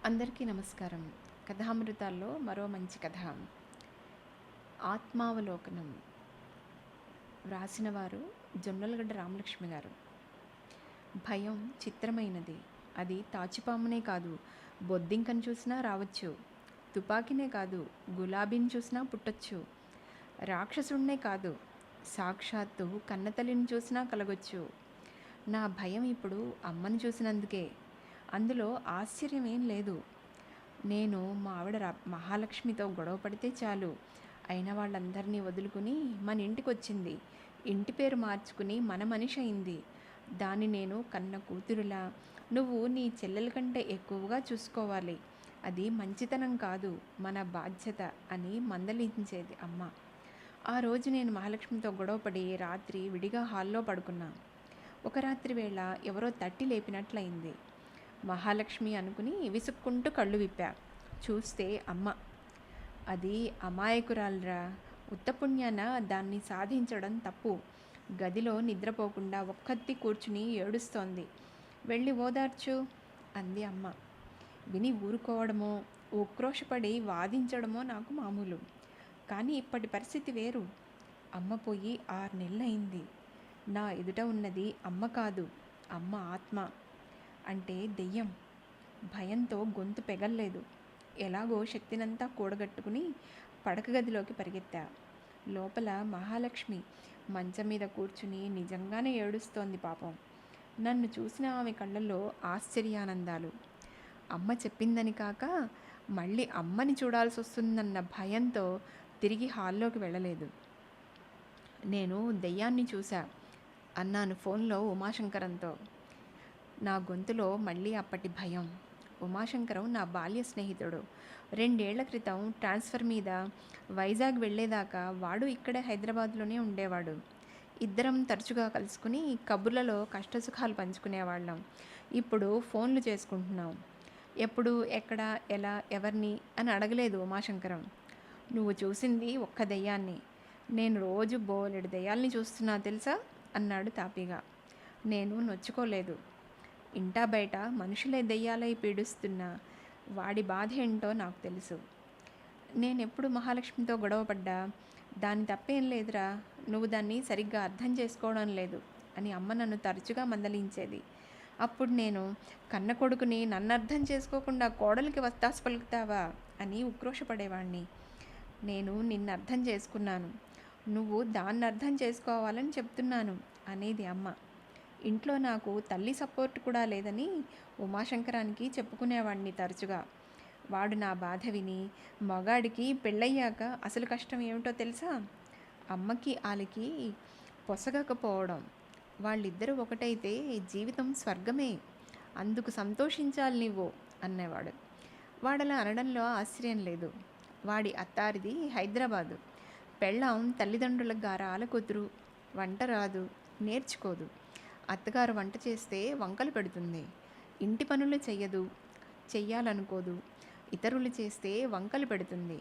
అందరికీ నమస్కారం. కథామృతాల్లో మరో మంచి కథ. ఆత్మావలోకనం. వ్రాసినవారు జొన్నలగడ్డ రామలక్ష్మి గారు. భయం చిత్రమైనది. అది తాచుపామునే కాదు, బొద్దింకను చూసినా రావచ్చు. తుపాకీనే కాదు, గులాబీని చూసినా పుట్టొచ్చు. రాక్షసుడినే కాదు, సాక్షాత్తు కన్నతల్లిని చూసినా కలగొచ్చు. నా భయం ఇప్పుడు అమ్మని చూసినందుకే. అందులో ఆశ్చర్యమేం లేదు. నేను మా ఆవిడ మహాలక్ష్మితో గొడవ పడితే చాలు, అయిన వాళ్ళందరినీ వదులుకుని మన ఇంటికి వచ్చింది. ఇంటి పేరు మార్చుకుని మన మనిషి అయింది. దాన్ని నేను కన్న కూతురులా నువ్వు నీ చెల్లెల కంటే ఎక్కువగా చూసుకోవాలి. అది మంచితనం కాదు, మన బాధ్యత అని మందలించేది అమ్మ. ఆ రోజు నేను మహాలక్ష్మితో గొడవపడి రాత్రి విడిగా హాల్లో పడుకున్నా. ఒక రాత్రి వేళ ఎవరో తట్టి లేపినట్లయింది. మహాలక్ష్మి అనుకుని విసుక్కుంటూ కళ్ళు విప్పా. చూస్తే అమ్మ. అది అమాయకురాలరా. ఉత్తపుణ్యాన దాన్ని సాధించడం తప్పు. గదిలో నిద్రపోకుండా ఒక్కత్తి కూర్చుని ఏడుస్తోంది. వెళ్ళి ఓదార్చు అంది అమ్మ. విని ఊరుకోవడమో ఉక్రోషపడి వాదించడమో నాకు మామూలు. కానీ ఇప్పటి పరిస్థితి వేరు. అమ్మ పోయి 6 నెలలైంది. నా ఎదుట ఉన్నది అమ్మ కాదు, అమ్మ ఆత్మ. అంటే దెయ్యం. భయంతో గొంతు పెగల్లేదు. ఎలాగో శక్తినంతా కూడగట్టుకుని పడక గదిలోకి పరిగెత్తా. లోపల మహాలక్ష్మి మంచం మీద కూర్చుని నిజంగానే ఏడుస్తోంది పాపం. నన్ను చూసిన ఆమె కళ్ళల్లో ఆశ్చర్యానందాలు. అమ్మ చెప్పిందని కాక మళ్ళీ అమ్మని చూడాల్సి వస్తుందన్న భయంతో తిరిగి హాల్లోకి వెళ్ళలేదు. నేను దెయ్యాన్ని చూశా అన్నాను ఫోన్లో ఉమాశంకరంతో. నా గొంతులో మళ్ళీ అప్పటి భయం. ఉమాశంకరం నా బాల్య స్నేహితుడు. 2 ఏళ్ల క్రితం ట్రాన్స్ఫర్ మీద వైజాగ్ వెళ్ళేదాకా వాడు ఇక్కడే హైదరాబాద్లోనే ఉండేవాడు. ఇద్దరం తరచుగా కలుసుకుని కబుర్లలో కష్టసుఖాలు పంచుకునేవాళ్ళం. ఇప్పుడు ఫోన్లు చేసుకుంటున్నాం. ఎప్పుడు, ఎక్కడ, ఎలా, ఎవరిని అని అడగలేదు ఉమాశంకరం. నువ్వు చూసింది ఒక్క దెయ్యాన్ని, నేను రోజు బోలెడు దెయ్యాల్ని చూస్తున్నా తెలుసా అన్నాడు తాపీగా. నేను నొచ్చుకోలేదు. ఇంటా బయట మనుషులే దెయ్యాలై పీడిస్తున్నా వాడి బాధ ఏంటో నాకు తెలుసు. నేనెప్పుడు మహాలక్ష్మితో గొడవపడ్డా దాని తప్పేం లేదురా, నువ్వు దాన్ని సరిగ్గా అర్థం చేసుకోవడం లేదు అని అమ్మ నన్ను తరచుగా మందలించేది. అప్పుడు నేను కన్న కొడుకుని నన్ను అర్థం చేసుకోకుండా కోడలికి వత్తాసు పలుకుతావా అని ఉక్రోషపడేవాణ్ణి. నేను నిన్ను అర్థం చేసుకున్నాను, నువ్వు దాన్ని అర్థం చేసుకోవాలని చెప్తున్నాను అనేది అమ్మ. ఇంట్లో నాకు తల్లి సపోర్ట్ కూడా లేదని ఉమాశంకరానికి చెప్పుకునేవాడిని తరచుగా. వాడు నా బాధ విని మగాడికి పెళ్ళయ్యాక అసలు కష్టం ఏమిటో తెలుసా? అమ్మకి ఆలికి పొసగకపోవడం. వాళ్ళిద్దరూ ఒకటైతే జీవితం స్వర్గమే, అందుకు సంతోషించాలి నువ్వు అనేవాడు. వాడలా అనడంలో ఆశ్చర్యం లేదు. వాడి అత్తారిది హైదరాబాదు. పెళ్ళాం తల్లిదండ్రుల గారాల కూతురు. వంట రాదు, నేర్చుకోదు. అత్తగారు వంట చేస్తే వంకలు పెడుతుంది. ఇంటి పనులు చెయ్యదు, చెయ్యాలనుకోదు. ఇతరులు చేస్తే వంకలు పెడుతుంది.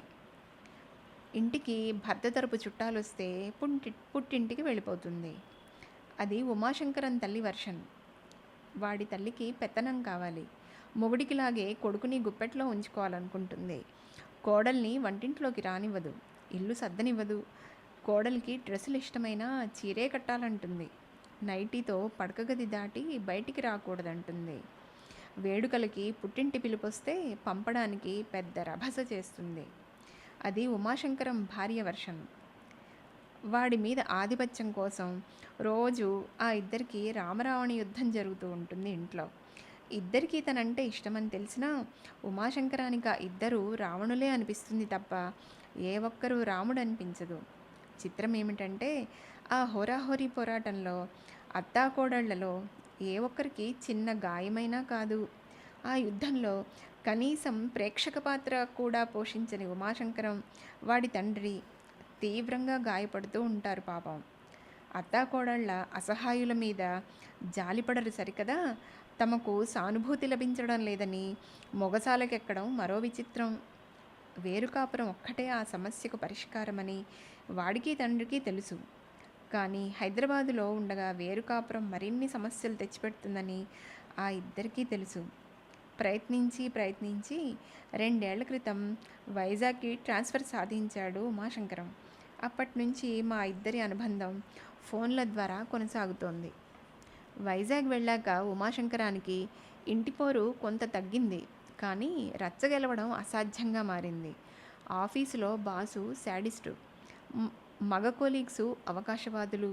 ఇంటికి భర్త తరపు చుట్టాలు వస్తే పుట్టింటికి వెళ్ళిపోతుంది. అది ఉమాశంకరం తల్లి వర్షన్. వాడి తల్లికి పెత్తనం కావాలి. మొగుడికిలాగే కొడుకుని గుప్పెట్లో ఉంచుకోవాలనుకుంటుంది. కోడల్ని వంటింట్లోకి రానివ్వదు, ఇల్లు సద్దనివ్వదు. కోడలికి డ్రెస్సులు ఇష్టమైనా చీరే కట్టాలంటుంది. నైటీతో పడకగది దాటి బయటికి రాకూడదంటుంది. వేడుకలకి పుట్టింటి పిలుపొస్తే పంపడానికి పెద్ద రభస చేస్తుంది. అది ఉమాశంకరం భార్య వర్షం. వాడి మీద ఆధిపత్యం కోసం రోజు ఆ ఇద్దరికి రామరావణ యుద్ధం జరుగుతూ ఉంటుంది ఇంట్లో. ఇద్దరికీ తనంటే ఇష్టమని తెలిసినా ఉమాశంకరానికి ఆ ఇద్దరు రావణులే అనిపిస్తుంది తప్ప ఏ ఒక్కరూ రాముడు అనిపించదు. చిత్రం ఏమిటంటే ఆ హోరాహోరీ పోరాటంలో అత్తాకోడళ్లలో ఏ ఒక్కరికి చిన్న గాయమైనా కాదు. ఆ యుద్ధంలో కనీసం ప్రేక్షక పాత్ర కూడా పోషించని ఉమాశంకరం, వాడి తండ్రి తీవ్రంగా గాయపడుతూ ఉంటారు పాపం. అత్తాకోడళ్ల అసహాయుల మీద జాలిపడరు సరికదా, తమకు సానుభూతి లభించడం లేదని మొగసాలకెక్కడం మరో విచిత్రం. వేరుకాపురం ఒక్కటే ఆ సమస్యకు పరిష్కారమని వాడికి తండ్రికి తెలుసు. కానీ హైదరాబాదులో ఉండగా వేరుకాపురం మరిన్ని సమస్యలు తెచ్చిపెడుతుందని ఆ ఇద్దరికీ తెలుసు. ప్రయత్నించి ప్రయత్నించి 2 ఏళ్ల క్రితం వైజాగ్కి ట్రాన్స్ఫర్ సాధించాడు ఉమాశంకరం. అప్పటి నుంచి మా ఇద్దరి అనుబంధం ఫోన్ల ద్వారా కొనసాగుతోంది. వైజాగ్ వెళ్ళాక ఉమాశంకరానికి ఇంటి పోరు కొంత తగ్గింది. కానీ రచ్చగెలవడం అసాధ్యంగా మారింది. ఆఫీసులో బాసు శాడిస్టు, మగ కొలీగ్సు అవకాశవాదులు,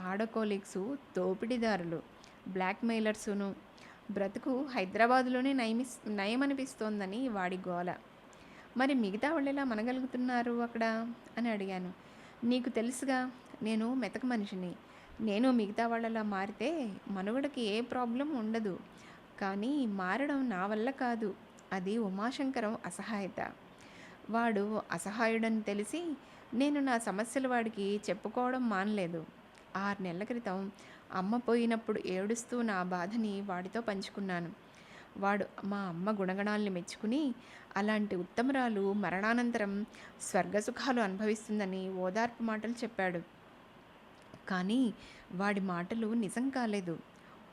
ఆడ కొలీగ్సు దోపిడీదారులు, బ్లాక్మెయిలర్సును. బ్రతుకు హైదరాబాదులోనే నయమనిపిస్తోందని వాడి గోల. మరి మిగతా వాళ్ళు ఎలా మనగలుగుతున్నారు అక్కడ అని అడిగాను. నీకు తెలుసుగా, నేను మెతక మనిషిని. నేను మిగతా వాళ్ళలా మారితే మనుగడకి ఏ ప్రాబ్లం ఉండదు. కానీ మారడం నా వల్ల కాదు. అది ఉమాశంకరం అసహాయత. వాడు అసహాయుడని తెలిసి నేను నా సమస్యలు వాడికి చెప్పుకోవడం మానలేదు. 6 నెలల క్రితం అమ్మ పోయినప్పుడు ఏడుస్తూ నా బాధని వాడితో పంచుకున్నాను. వాడు మా అమ్మ గుణగణాల్ని మెచ్చుకుని అలాంటి ఉత్తమరాలు మరణానంతరం స్వర్గసుఖాలు అనుభవిస్తుందని ఓదార్పు మాటలు చెప్పాడు. కానీ వాడి మాటలు నిజం కాలేదు.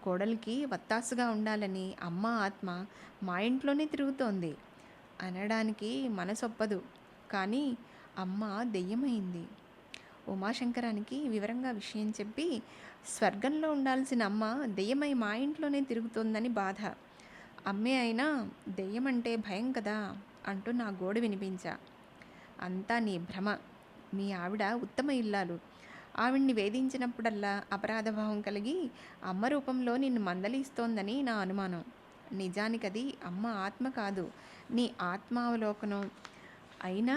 కోడలికి వత్తాసుగా ఉండాలని అమ్మ ఆత్మ మా ఇంట్లోనే తిరుగుతోంది అనడానికి మనసొప్పదు. కానీ అమ్మ దెయ్యమైంది. ఉమాశంకరానికి వివరంగా విషయం చెప్పి స్వర్గంలో ఉండాల్సిన అమ్మ దెయ్యమై మా ఇంట్లోనే తిరుగుతోందని బాధ. అమ్మే అయినా దెయ్యమంటే భయం కదా అంటూ నా గోడు వినిపించా. అంతా నీ భ్రమ. మీ ఆవిడ ఉత్తమ ఇల్లాలు. ఆవిడ్ని వేధించినప్పుడల్లా అపరాధభావం కలిగి అమ్మ రూపంలో నిన్ను మందలిస్తోందని నా అనుమానం. నిజానికది అమ్మ ఆత్మ కాదు, నీ ఆత్మావలోకనం. అయినా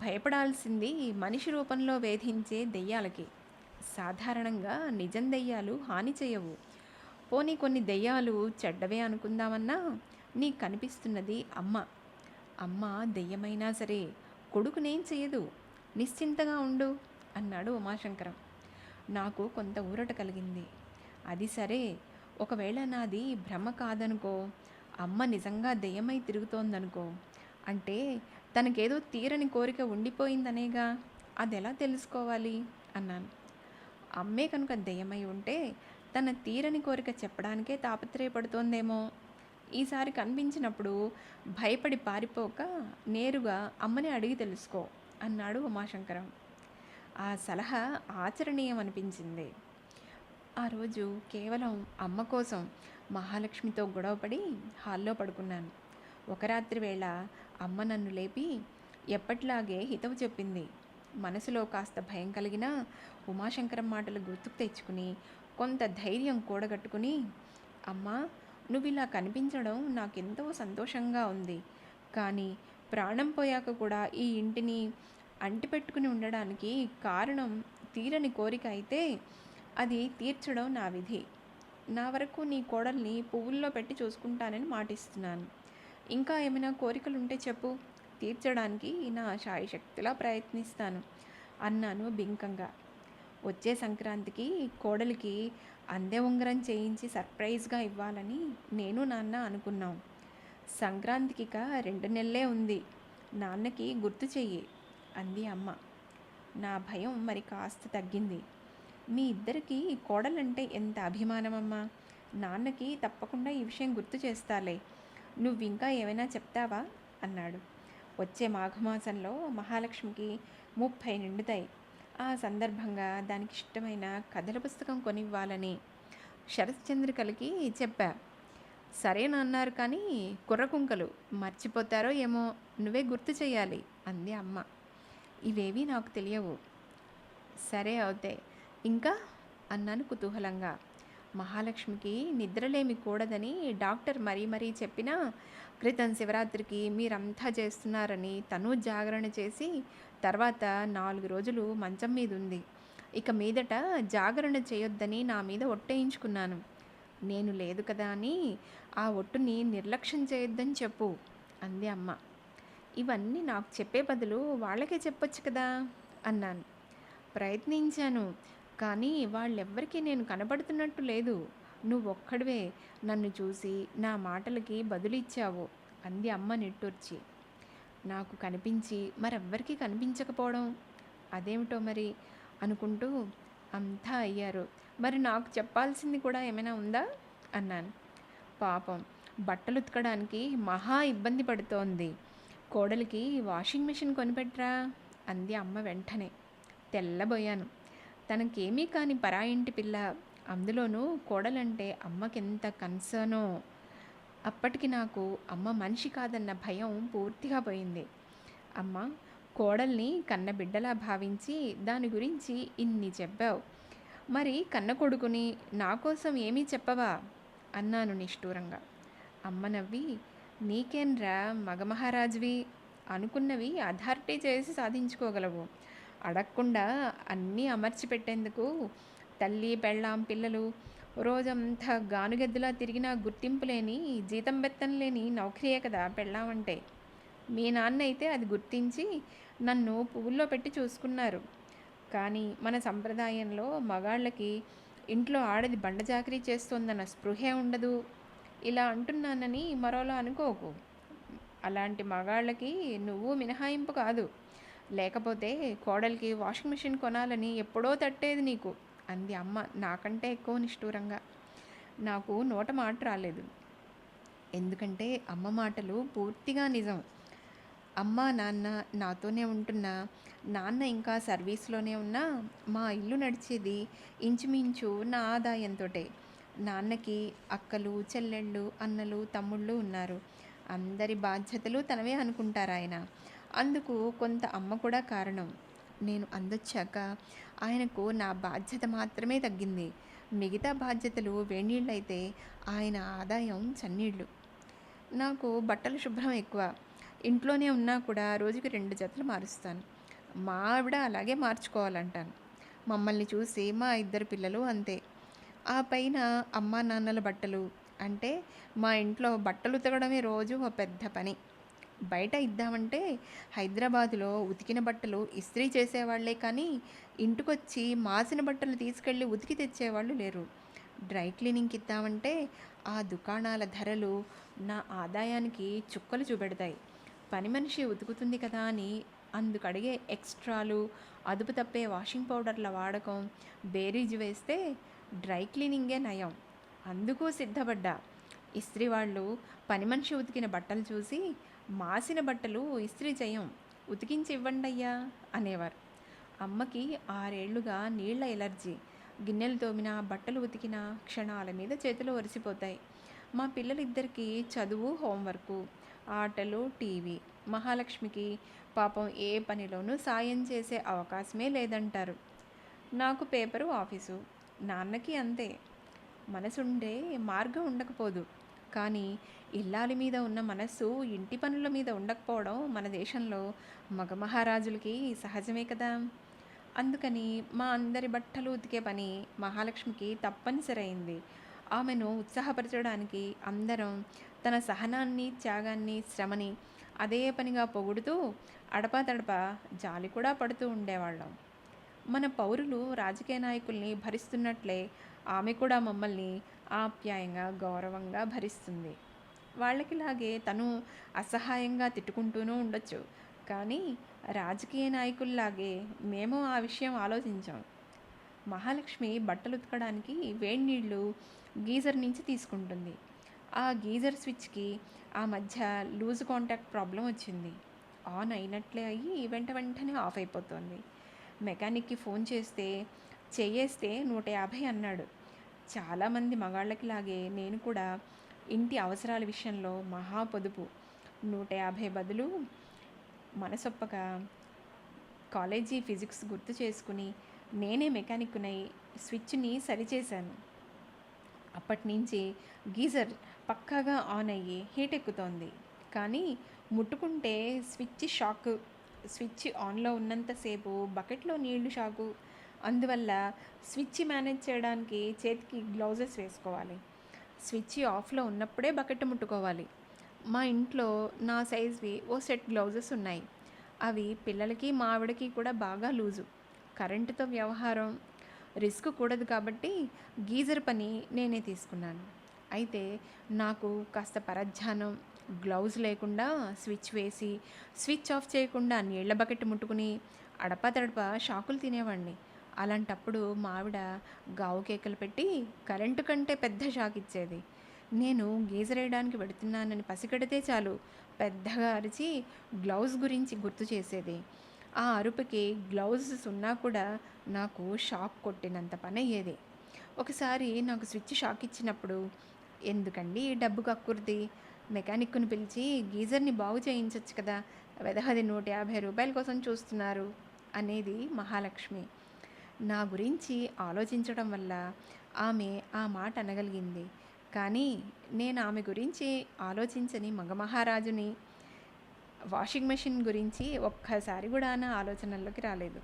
భయపడాల్సింది మనిషి రూపంలో వేధించే దెయ్యాలకి. సాధారణంగా నిజం దెయ్యాలు హాని చేయవు. పోనీ కొన్ని దెయ్యాలు చెడ్డవే అనుకుందామన్నా నీకు కనిపిస్తున్నది అమ్మ. అమ్మ దెయ్యమైనా సరే కొడుకునేం చేయదు. నిశ్చింతగా ఉండు అన్నాడు ఉమాశంకరం. నాకు కొంత ఊరట కలిగింది. అది సరే, ఒకవేళ నాది భ్రమ కాదనుకో, అమ్మ నిజంగా దెయ్యమై తిరుగుతోందనుకో, అంటే తనకేదో తీరని కోరిక ఉండిపోయిందనేగా. అదెలా తెలుసుకోవాలి అన్నాను. అమ్మే కనుక దెయ్యమై ఉంటే తన తీరని కోరిక చెప్పడానికే తాపత్రయపడుతోందేమో. ఈసారి కనిపించినప్పుడు భయపడి పారిపోక నేరుగా అమ్మని అడిగి తెలుసుకో అన్నాడు ఉమాశంకరం. ఆ సలహా ఆచరణీయం అనిపించింది. ఆ రోజు కేవలం అమ్మ కోసం మహాలక్ష్మితో గొడవపడి హాల్లో పడుకున్నాను. ఒక రాత్రి వేళ అమ్మ నన్ను లేపి ఎప్పట్లాగే హితవు చెప్పింది. మనసులో కాస్త భయం కలిగినా ఉమాశంకరం మాటలు గుర్తుకు తెచ్చుకుని కొంత ధైర్యం కూడగట్టుకుని, అమ్మా, నువ్వు ఇలా కనిపించడం నాకెంతో సంతోషంగా ఉంది. కానీ ప్రాణం పోయాక కూడా ఈ ఇంటిని అంటిపెట్టుకుని ఉండడానికి కారణం తీరని కోరిక అయితే అది తీర్చడం నా విధి. నా వరకు నీ కోడల్ని పువ్వుల్లో పెట్టి చూసుకుంటానని మాటిస్తున్నాను. ఇంకా ఏమైనా కోరికలుంటే చెప్పు, తీర్చడానికి నా శాయశక్తిలా ప్రయత్నిస్తాను అన్నాను బింకంగా. వచ్చే సంక్రాంతికి కోడలికి అందె ఉంగరం చేయించి సర్ప్రైజ్గా ఇవ్వాలని నేను నాన్న అనుకున్నాం. సంక్రాంతికి 2 నెలలే ఉంది. నాన్నకి గుర్తు చెయ్యి అంది అమ్మ. నా భయం మరి కాస్త తగ్గింది. మీ ఇద్దరికి కోడలంటే ఎంత అభిమానమమ్మా. నాన్నకి తప్పకుండా ఈ విషయం గుర్తు చేస్తాలే. నువ్వింకా ఏమైనా చెప్తావా అన్నాడు. వచ్చే మాఘమాసంలో మహాలక్ష్మికి 30 నిండుతాయి. ఆ సందర్భంగా దానికి ఇష్టమైన కథల పుస్తకం కొనివ్వాలని శరత్చంద్రికలకి చెప్పా. సరేనన్నారు, కానీ కుర్రకుంకలు మర్చిపోతారో ఏమో, నువ్వే గుర్తు చెయ్యాలి అంది అమ్మ. ఇవేవీ నాకు తెలియవు. సరే అవుతే ఇంకా అన్నాను కుతూహలంగా. మహాలక్ష్మికి నిద్రలేమి కూడదని డాక్టర్ మరీ మరీ చెప్పినా క్రితం శివరాత్రికి మీరంతా చేస్తున్నారని తను జాగరణ చేసి తర్వాత 4 రోజులు మంచం మీద ఉంది. ఇక మీదట జాగరణ చేయొద్దని నా మీద ఒట్టేయించుకున్నాను. నేను లేదు కదా అని ఆ ఒట్టుని నిర్లక్ష్యం చేయొద్దని చెప్పు అంది అమ్మ. ఇవన్నీ నాకు చెప్పే బదులు వాళ్ళకే చెప్పొచ్చు కదా అన్నాను. ప్రయత్నించాను, కానీ వాళ్ళెవ్వరికీ నేను కనబడుతున్నట్టు లేదు. నువ్వొక్కడివే నన్ను చూసి నా మాటలకి బదులిచ్చావు అంది అమ్మ నిట్టూర్చి. నాకు కనిపించి మరెవ్వరికీ కనిపించకపోవడం అదేమిటో మరి అనుకుంటూ అంతా అయ్యారు. మరి నాకు చెప్పాల్సింది కూడా ఏమైనా ఉందా అన్నాను. పాపం బట్టలు ఉతకడానికి మహా ఇబ్బంది పడుతోంది. కోడలికి వాషింగ్ మెషిన్ కొనిపెట్రా అంది అమ్మ వెంటనే. తెల్లబోయాను. తనకేమీ కాని పరాయింటి పిల్ల, అందులోనూ కోడలంటే అమ్మకెంత కన్సర్నో. అప్పటికి నాకు అమ్మ మనిషి కాదన్న భయం పూర్తిగా పోయింది. అమ్మ, కోడల్ని కన్నబిడ్డలా భావించి దాని గురించి ఇన్ని చెప్పావు, మరి కన్న కొడుకుని నా కోసం ఏమీ చెప్పవా అన్నాను నిష్ఠూరంగా. అమ్మ నవ్వి, నీకేంరా మగమహారాజువి, అనుకున్నవి అథారిటీ చేసి సాధించుకోగలవు. అడగకుండా అన్నీ అమర్చి పెట్టేందుకు తల్లి పెళ్ళాం పిల్లలు రోజంతా గానుగెద్దులా తిరిగినా గుర్తింపు లేని జీతం బెత్తం లేని నౌకరియే కదా పెళ్ళాం అంటే. మీ నాన్న అయితే అది గుర్తించి నన్ను పువ్వుల్లో పెట్టి చూసుకున్నారు. కానీ మన సంప్రదాయంలో మగాళ్ళకి ఇంట్లో ఆడది బండ చాకరీ చేస్తోందన్న స్పృహే ఉండదు. ఇలా అంటున్నానని మరోలా అనుకోకు. అలాంటి మగాళ్ళకి నువ్వు మినహాయింపు కాదు. లేకపోతే కోడలికి వాషింగ్ మెషిన్ కొనాలని ఎప్పుడో తట్టేది నీకు అంది అమ్మ నాకంటే ఎక్కువ నిష్ఠూరంగా. నాకు నోట మాట రాలేదు. ఎందుకంటే అమ్మ మాటలు పూర్తిగా నిజం. అమ్మ నాన్న నాతోనే ఉంటున్నా, నాన్న ఇంకా సర్వీస్లోనే ఉన్నా మా ఇల్లు నడిచేది ఇంచుమించు నా ఆదాయంతోటే. నాన్నకి అక్కలు చెల్లెళ్ళు అన్నలు తమ్ముళ్ళు ఉన్నారు. అందరి బాధ్యతలు తనవే అనుకుంటారు ఆయన. అందుకు కొంత అమ్మ కూడా కారణం. నేను అందొచ్చాక ఆయనకు నా బాధ్యత మాత్రమే తగ్గింది. మిగతా బాధ్యతలు వేణీళ్ళైతే ఆయన ఆదాయం చన్నీళ్ళు. నాకు బట్టలు శుభ్రం ఎక్కువ. ఇంట్లోనే ఉన్నా కూడా రోజుకి 2 జతలు మారుస్తాను. మా ఆవిడ అలాగే మార్చుకోవాలంటాను. మమ్మల్ని చూసి మా 2 పిల్లలు అంతే. ఆ పైన అమ్మా నాన్నల బట్టలు అంటే మా ఇంట్లో బట్టలు ఉతకడమే రోజు ఓ పెద్ద పని. బయట ఇద్దామంటే హైదరాబాదులో ఉతికిన బట్టలు ఇస్త్రీ చేసేవాళ్లే కానీ ఇంటికొచ్చి మాసిన బట్టలు తీసుకెళ్ళి ఉతికి తెచ్చేవాళ్ళు లేరు. డ్రై క్లీనింగ్కి ఇద్దామంటే ఆ దుకాణాల ధరలు నా ఆదాయానికి చుక్కలు చూపెడతాయి. పని మనిషి ఉతుకుతుంది కదా అని అందుకడిగే ఎక్స్ట్రాలు, అదుపు తప్పే వాషింగ్ పౌడర్ల వాడకం బేరీజు వేస్తే డ్రై క్లీనింగే నయం. అందుకు సిద్ధపడ్డా. ఇస్త్రీ వాళ్ళు పని మనిషి ఉతికిన బట్టలు చూసి మాసిన బట్టలు ఇస్త్రీ చేయం, ఉతికించి ఇవ్వండయ్యా అనేవారు. అమ్మకి 6 ఏళ్లుగా నీళ్ల ఎలర్జీ. గిన్నెలు తోమినా బట్టలు ఉతికినా క్షణాల మీద చేతులు ఒరిసిపోతాయి. మా పిల్లలిద్దరికీ చదువు హోంవర్కు, ఆటలు టీవీ. మహాలక్ష్మికి పాపం ఏ పనిలోనూ సాయం చేసే అవకాశమే లేదంటారు. నాకు పేపరు ఆఫీసు. నాన్నకి అంతే. మనసుండే మార్గం ఉండకపోదు, కానీ ఇల్లాలి మీద ఉన్న మనస్సు ఇంటి పనుల మీద ఉండకపోవడం మన దేశంలో మగ మహారాజులకి సహజమే కదా. అందుకని మా అందరి బట్టలు ఉతికే పని మహాలక్ష్మికి తప్పనిసరైంది. ఆమెను ఉత్సాహపరచడానికి అందరం తన సహనాన్ని, త్యాగాన్ని, శ్రమని అదే పనిగా పొగుడుతూ అడపాదడపా జాలి కూడా పడుతూ ఉండేవాళ్ళం. మన పౌరులు రాజకీయ నాయకుల్ని భరిస్తున్నట్లే ఆమె కూడా మమ్మల్ని ఆప్యాయంగా గౌరవంగా భరిస్తుంది. వాళ్ళకిలాగే తను అసహాయంగా తిట్టుకుంటూనూ ఉండొచ్చు, కానీ రాజకీయ నాయకుల్లాగే మేము ఆ విషయం ఆలోచించాం. మహాలక్ష్మి బట్టలు ఉతకడానికి వేడి నీళ్ళు గీజర్ నుంచి తీసుకుంటుంది. ఆ గీజర్ స్విచ్కి ఆ మధ్య లూజ్ కాంటాక్ట్ ప్రాబ్లం వచ్చింది. ఆన్ అయినట్లే అయ్యి వెంటనే ఆఫ్ అయిపోతుంది. మెకానిక్కి ఫోన్ చేస్తే చేయేస్తే 150 అన్నాడు. చాలామంది మగాళ్ళకి లాగే నేను కూడా ఇంటి అవసరాల విషయంలో మహా పొదుపు. 150 బదులు మనసొప్పక కాలేజీ ఫిజిక్స్ గుర్తు చేసుకుని నేనే మెకానిక్నై స్విచ్ని సరిచేశాను. అప్పటి నుంచి గీజర్ పక్కాగా ఆన్ అయ్యి హీట్ ఎక్కుతోంది. కానీ ముట్టుకుంటే స్విచ్ ఆన్లో ఉన్నంతసేపు బకెట్లో నీళ్లు షాకు. అందువల్ల స్విచ్ మేనేజ్ చేయడానికి చేతికి గ్లౌజెస్ వేసుకోవాలి. స్విచ్ ఆఫ్లో ఉన్నప్పుడే బకెట్ ముట్టుకోవాలి. మా ఇంట్లో నా సైజ్వి ఓ సెట్ గ్లౌజెస్ ఉన్నాయి. అవి పిల్లలకి మా ఆవిడకి కూడా బాగా లూజు. కరెంటుతో వ్యవహారం రిస్క్ కూడదు కాబట్టి గీజర్ పని నేనే తీసుకున్నాను. అయితే నాకు కాస్త పరధ్యానం. గ్లౌజ్ లేకుండా స్విచ్ వేసి స్విచ్ ఆఫ్ చేయకుండా నీళ్ల బకెట్ ముట్టుకుని అడపాదడపా షాకులు తినేవాడిని. అలాంటప్పుడు మా ఆవిడ గావు కేకలు పెట్టి కరెంటు కంటే పెద్ద షాక్ ఇచ్చేది. నేను గీజర్ వేయడానికి వెడుతున్నానని పసిగడితే చాలు పెద్దగా అరిచి గ్లౌజ్ గురించి గుర్తు చేసేది. ఆ అరుపుకి గ్లౌజెస్ ఉన్నా కూడా నాకు షాక్ కొట్టినంత పని అయ్యేది. ఒకసారి నాకు స్విచ్ షాక్ ఇచ్చినప్పుడు, ఎందుకండి ఈ డబ్బు కక్కుర్తి, మెకానిక్ను పిలిచి గీజర్ని బాగు చేయించవచ్చు కదా, వెదహది ₹150 కోసం చూస్తున్నారు అనేది మహాలక్ష్మి. నా గురించి ఆలోచించడం వల్ల ఆమె ఆ మాట అనగలిగింది. కానీ నేను ఆమె గురించి ఆలోచించని మగమహారాజుని. వాషింగ్ మెషిన్ గురించి ఒక్కసారి కూడా నా ఆలోచనల్లోకి రాలేదు.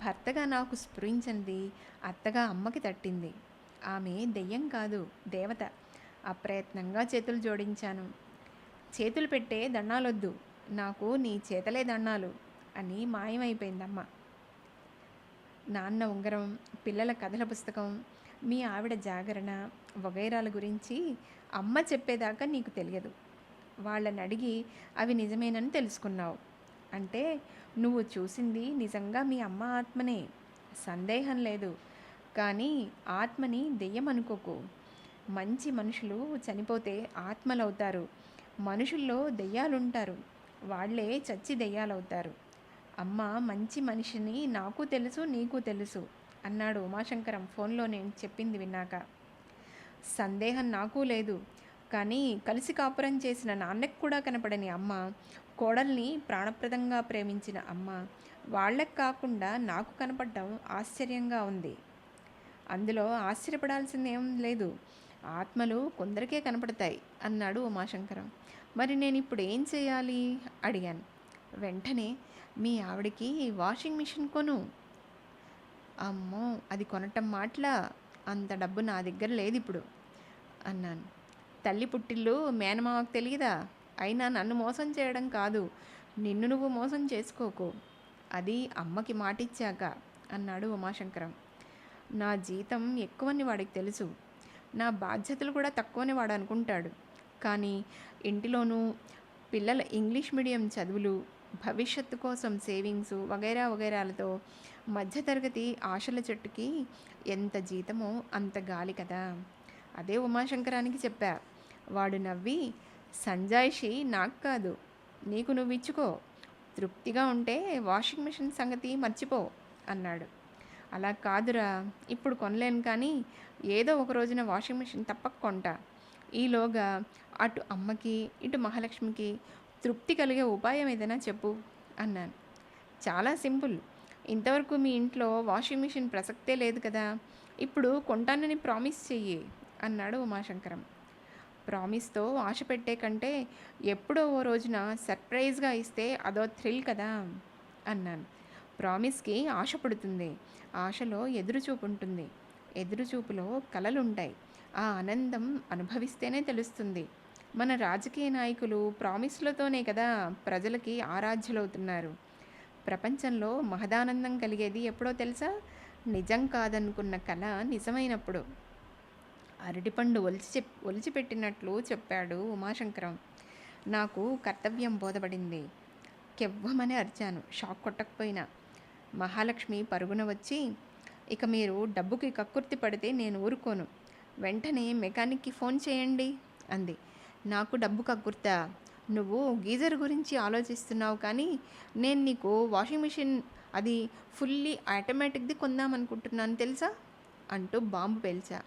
భర్తగా నాకు స్ఫురించింది అత్తగా అమ్మకి తట్టింది. ఆమె దెయ్యం కాదు, దేవత. అప్రయత్నంగా చేతులు జోడించాను. చేతులు పెట్టే దండాలొద్దు, నాకు నీ చేతలే దండాలు అని మాయమైపోయిందమ్మ. నాన్న ఉంగరం, పిల్లల కథల పుస్తకం, మీ ఆవిడ జాగరణ వగైరాల గురించి అమ్మ చెప్పేదాకా నీకు తెలియదు. వాళ్ళని అడిగి అవి నిజమేనని తెలుసుకున్నావు. అంటే నువ్వు చూసింది నిజంగా మీ అమ్మ ఆత్మనే, సందేహం లేదు. కానీ ఆత్మని దెయ్యం అనుకోకు. మంచి మనుషులు చనిపోతే ఆత్మలవుతారు. మనుషుల్లో దెయ్యాలుంటారు, వాళ్ళే చచ్చి దెయ్యాలవుతారు. అమ్మ మంచి మనిషిని నాకు తెలుసు, నీకు తెలుసు అన్నాడు ఉమాశంకరం ఫోన్లో నేను చెప్పింది విన్నాక. సందేహం నాకు లేదు. కానీ కలిసి కాపురం చేసిన నాన్నకు కూడా కనపడని అమ్మ, కోడల్ని ప్రాణప్రదంగా ప్రేమించిన అమ్మ, వాళ్ళకు కాకుండా నాకు కనపడడం ఆశ్చర్యంగా ఉంది. అందులో ఆశ్చర్యపడాల్సిందేం లేదు. ఆత్మలు కొందరికే కనపడతాయి అన్నాడు ఉమాశంకరం. మరి నేను ఇప్పుడు ఏం చేయాలి అడిగాను. వెంటనే మీ ఆవిడకి వాషింగ్ మిషన్ కొను. అమ్మో, అది కొనటం మాటలా, అంత డబ్బు నా దగ్గర లేదు ఇప్పుడు అన్నాను. తల్లి పుట్టిల్లు మేనమామకు తెలియదా? అయినా నన్ను మోసం చేయడం కాదు, నిన్ను నువ్వు మోసం చేసుకోకు, అది అమ్మకి మాటిచ్చాక అన్నాడు ఉమాశంకరం. నా జీతం ఎక్కువని వాడికి తెలుసు, నా బాధ్యతలు కూడా తక్కువని వాడు అనుకుంటాడు. కానీ ఇంటిలోనూ పిల్లల ఇంగ్లీష్ మీడియం చదువులు, భవిష్యత్తు కోసం సేవింగ్స్ వగైరా వగైరాలతో మధ్యతరగతి ఆశల చెట్టుకి ఎంత జీతమో అంత గాలి కదా. అదే ఉమాశంకరానికి చెప్పా. వాడు నవ్వి, సంజాయిషి నాకు కాదు, నీకు నువ్వు ఇచ్చుకో, తృప్తిగా ఉంటే వాషింగ్ మిషన్ సంగతి మర్చిపో అన్నాడు. అలా కాదురా, ఇప్పుడు కొనలేను, కానీ ఏదో ఒక రోజున వాషింగ్ మిషన్ తప్పక కొంటా. ఈలోగా అటు అమ్మకి ఇటు మహాలక్ష్మికి తృప్తి కలిగే ఉపాయం ఏదైనా చెప్పు అన్నాను. చాలా సింపుల్. ఇంతవరకు మీ ఇంట్లో వాషింగ్ మిషన్ ప్రసక్తే లేదు కదా, ఇప్పుడు కొంటానని ప్రామిస్ చెయ్యి అన్నాడు ఉమాశంకరం. ప్రామిస్తో ఆశ పెట్టే కంటే ఎప్పుడో ఓ రోజున సర్ప్రైజ్గా ఇస్తే అదో థ్రిల్ కదా అన్నాను. ప్రామిస్కి ఆశ పుడుతుంది, ఆశలో ఎదురుచూపు ఉంటుంది, ఎదురుచూపులో కలలుంటాయి. ఆ ఆనందం అనుభవిస్తేనే తెలుస్తుంది. మన రాజకీయ నాయకులు ప్రామిస్లతోనే కదా ప్రజలకి ఆరాధ్యులవుతున్నారు. ప్రపంచంలో మహదానందం కలిగేది ఎప్పుడో తెలుసా? నిజం కాదనుకున్న కళ నిజమైనప్పుడు. అరటిపండు ఒలిచిపెట్టినట్లు చెప్పాడు ఉమాశంకరం. నాకు కర్తవ్యం బోధపడింది. కెవ్వమని అరిచాను, షాక్ కొట్టకపోయినా. మహాలక్ష్మి పరుగున వచ్చి, ఇక మీరు డబ్బుకి కక్కుర్తి పడితే నేను ఊరుకోను, వెంటనే మెకానిక్కి ఫోన్ చేయండి అంది. నాకు డబ్బు కక్కుర్తా? నువ్వు గీజర్ గురించి ఆలోచిస్తున్నావు, కానీ నేను నీకు వాషింగ్ మిషన్, అది ఫుల్లీ ఆటోమేటిక్ది కొందామనుకుంటున్నాను తెలుసా అంటూ బాంబు పేల్చా.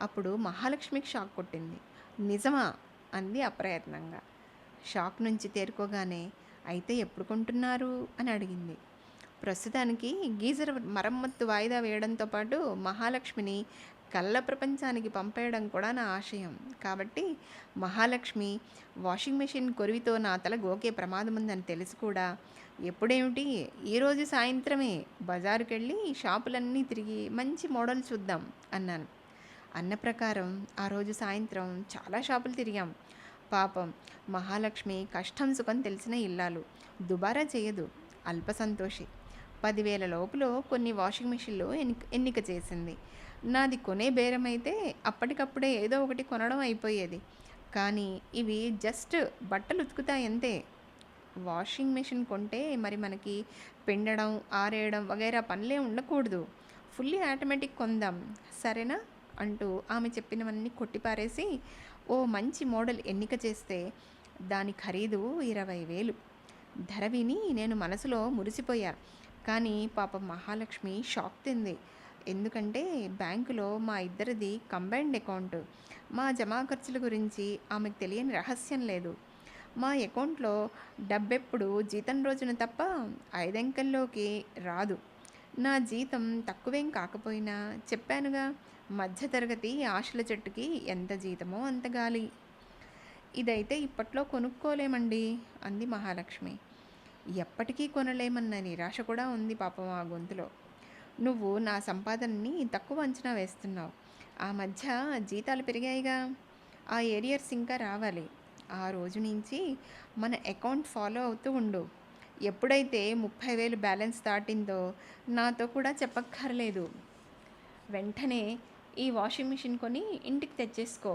అప్పుడు మహాలక్ష్మికి షాక్ కొట్టింది. నిజమా అంది అప్రయత్నంగా. షాక్ నుంచి తేరుకోగానే, అయితే ఎప్పుడు కొంటున్నారు అని అడిగింది. ప్రస్తుతానికి గీజర్ మరమ్మత్తు వాయిదా వేయడంతో పాటు మహాలక్ష్మిని కళ్ళ ప్రపంచానికి పంపేయడం కూడా నా ఆశయం. కాబట్టి మహాలక్ష్మి వాషింగ్ మెషిన్ కొరివితో నా తల గోకే ప్రమాదం ఉందని తెలిసి కూడా, ఎప్పుడేమిటి, ఈరోజు సాయంత్రమే బజారుకెళ్ళి షాపులన్నీ తిరిగి మంచి మోడల్ చూద్దాం అన్నాను. అన్న ప్రకారం ఆ రోజు సాయంత్రం చాలా షాపులు తిరిగాం. పాపం మహాలక్ష్మి కష్టం సుఖం తెలిసిన ఇల్లాలు, దుబారా చేయదు, అల్పసంతోషి. 10,000 లోపులో కొన్ని వాషింగ్ మిషన్లు ఎన్నిక చేసింది. నాది కొనే బేరమైతే అప్పటికప్పుడే ఏదో ఒకటి కొనడం అయిపోయేది. కానీ ఇవి జస్ట్ బట్టలు ఉతుకుతాయంతే. వాషింగ్ మిషన్ కొంటే మరి మనకి పిండడం, ఆరేయడం వగైరా పనులే ఉండకూడదు. ఫుల్లీ ఆటోమేటిక్ కొందాం, సరేనా అంటూ ఆమె చెప్పినవన్నీ కొట్టిపారేసి ఓ మంచి మోడల్ ఎన్నిక చేస్తే దాని ఖరీదు 20,000. ధర విని నేను మనసులో మురిసిపోయా. కానీ పాపం మహాలక్ష్మి షాక్ తింది. ఎందుకంటే బ్యాంకులో మా ఇద్దరిది కంబైన్డ్ అకౌంట్. మా జమా ఖర్చుల గురించి ఆమెకు తెలియని రహస్యం లేదు. మా అకౌంట్లో డబ్బెప్పుడు జీతం రోజున తప్ప 5 అంకెల్లోకి రాదు. నా జీతం తక్కువేం కాకపోయినా చెప్పానుగా, మధ్యతరగతి ఆశల చెట్టుకి ఎంత జీతమో అంత గాలి. ఇదైతే ఇప్పట్లో కొనుక్కోలేమండి అంది మహాలక్ష్మి. ఎప్పటికీ కొనలేమన్న నిరాశ కూడా ఉంది పాపం ఆ గొంతులో. నువ్వు నా సంపాదనని తక్కువ అంచనా వేస్తున్నావు. ఆ మధ్య జీతాలు పెరిగాయిగా, ఆ ఏరియర్స్ ఇంకా రావాలి. ఆ రోజు నుంచి మన అకౌంట్ ఫాలో అవుతూ ఉండు. ఎప్పుడైతే 30,000 బ్యాలెన్స్ దాటిందో నాతో కూడా చెప్పక్కర్లేదు. వెంటనే ఈ వాషింగ్ మిషన్ కొని ఇంటికి తెచ్చేసుకో.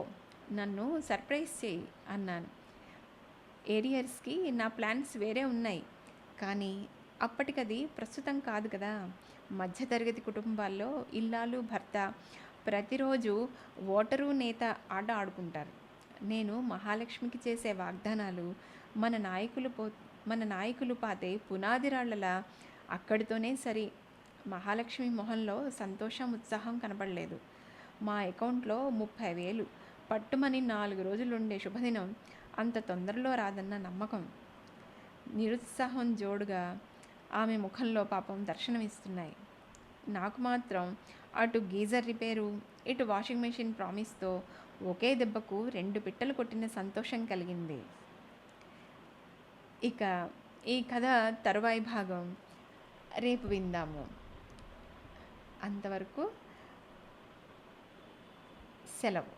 నన్ను సర్ప్రైజ్ చేయి అన్నాను. ఏరియర్స్కి నా ప్లాన్స్ వేరే ఉన్నాయి. కానీ అప్పటికది ప్రస్తుతం కాదు కదా. మధ్యతరగతి కుటుంబాల్లో ఇల్లాలు భర్త ప్రతిరోజు ఓటరు నేత ఆట ఆడుకుంటారు. నేను మహాలక్ష్మికి చేసే వాగ్దానాలు మన నాయకులు పాతే పునాది రాళ్లలా అక్కడితోనే సరి. మహాలక్ష్మి మొహంలో సంతోషం ఉత్సాహం కనపడలేదు. మా అకౌంట్లో 30,000 పట్టుమని 4 రోజులుండే శుభదినం అంత తొందరలో రాదన్న నమ్మకం, నిరుత్సాహం జోడుగా ఆమె ముఖంలో పాపం దర్శనమిస్తున్నాయి. నాకు మాత్రం అటు గీజర్ రిపేరు, ఇటు వాషింగ్ మెషిన్ ప్రామిస్తో ఒకే దెబ్బకు 2 పిట్టలు కొట్టిన సంతోషం కలిగింది. ఇక ఈ కథ తరువాయి భాగం రేపు విందాము. అంతవరకు సెలవు.